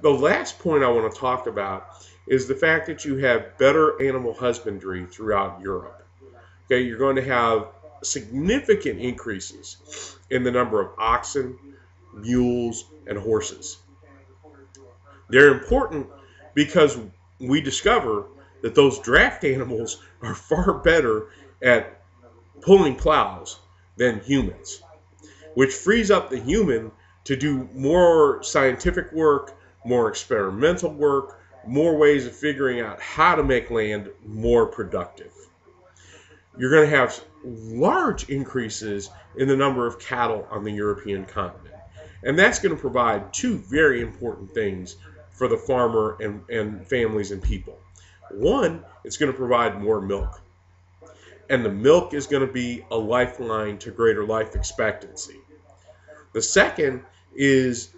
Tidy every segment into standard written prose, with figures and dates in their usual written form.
The last point I want to talk about is the fact that you have better animal husbandry throughout Europe. Okay, you're going to have significant increases in the number of oxen, mules, and horses. They're important because we discover that those draft animals are far better at pulling plows than humans, which frees up the human to do more scientific work, more experimental work, more ways of figuring out how to make land more productive. You're going to have large increases in the number of cattle on the European continent. And that's going to provide two very important things for the farmer and families and people. One, it's going to provide more milk. And the milk is going to be a lifeline to greater life expectancy. The second is,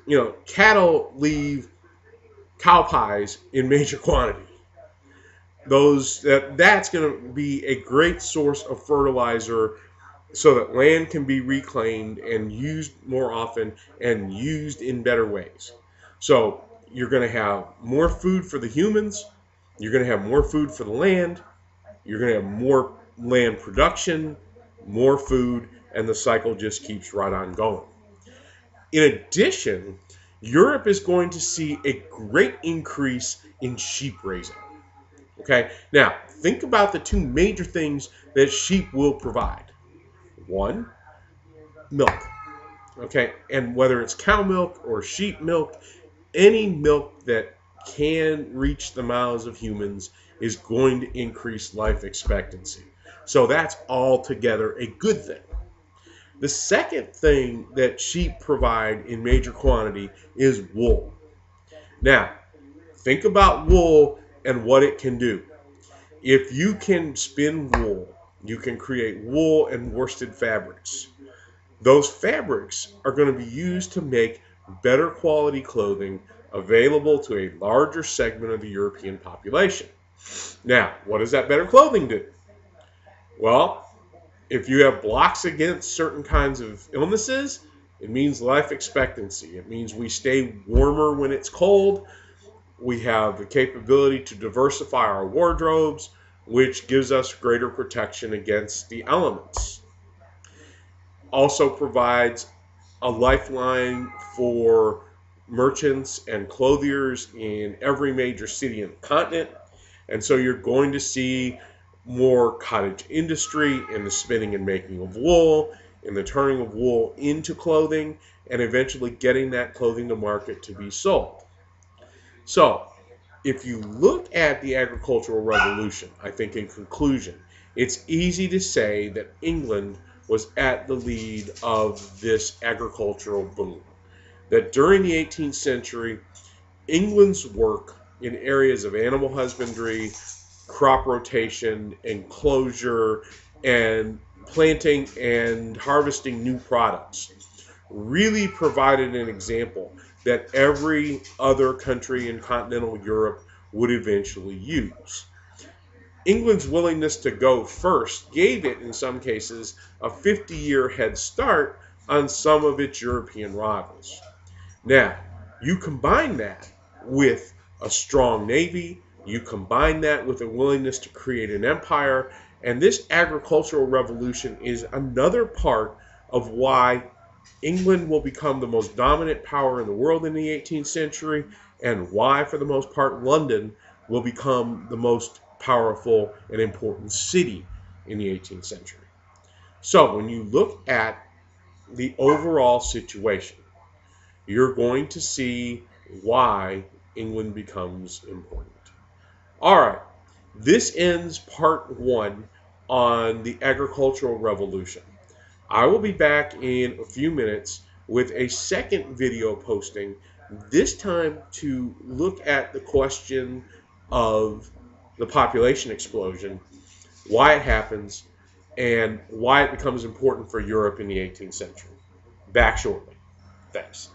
cattle leave cow pies in major quantity. That's going to be a great source of fertilizer so that land can be reclaimed and used more often and used in better ways. So you're going to have more food for the humans, you're going to have more food for the land, you're going to have more land production, more food, and the cycle just keeps right on going. In addition, Europe is going to see a great increase in sheep raising. Okay, now think about the two major things that sheep will provide. One, milk. Okay, and whether it's cow milk or sheep milk, any milk that can reach the mouths of humans is going to increase life expectancy. So that's altogether a good thing. The second thing that sheep provide in major quantity is wool. Now, think about wool and what it can do. If you can spin wool, you can create wool and worsted fabrics. Those fabrics are going to be used to make better quality clothing available to a larger segment of the European population. Now, what does that better clothing do? Well, if you have blocks against certain kinds of illnesses, it means life expectancy. It means we stay warmer when it's cold. We have the capability to diversify our wardrobes, which gives us greater protection against the elements. Also provides a lifeline for merchants and clothiers in every major city in the continent. And so you're going to see more cottage industry in the spinning and making of wool, in the turning of wool into clothing, and eventually getting that clothing to market to be sold. So, if you look at the Agricultural Revolution, I think in conclusion, it's easy to say that England was at the lead of this agricultural boom. That during the 18th century, England's work in areas of animal husbandry, crop rotation, enclosure, and planting and harvesting new products really provided an example that every other country in continental Europe would eventually use. England's willingness to go first gave it, in some cases, a 50-year head start on some of its European rivals. Now, you combine that with a strong navy, you combine that with a willingness to create an empire, and this agricultural revolution is another part of why England will become the most dominant power in the world in the 18th century, and why, for the most part, London will become the most powerful and important city in the 18th century. So, when you look at the overall situation, you're going to see why England becomes important. All right, this ends part one on the Agricultural Revolution. I will be back in a few minutes with a second video posting, this time to look at the question of the population explosion, why it happens, and why it becomes important for Europe in the 18th century. Back shortly. Thanks.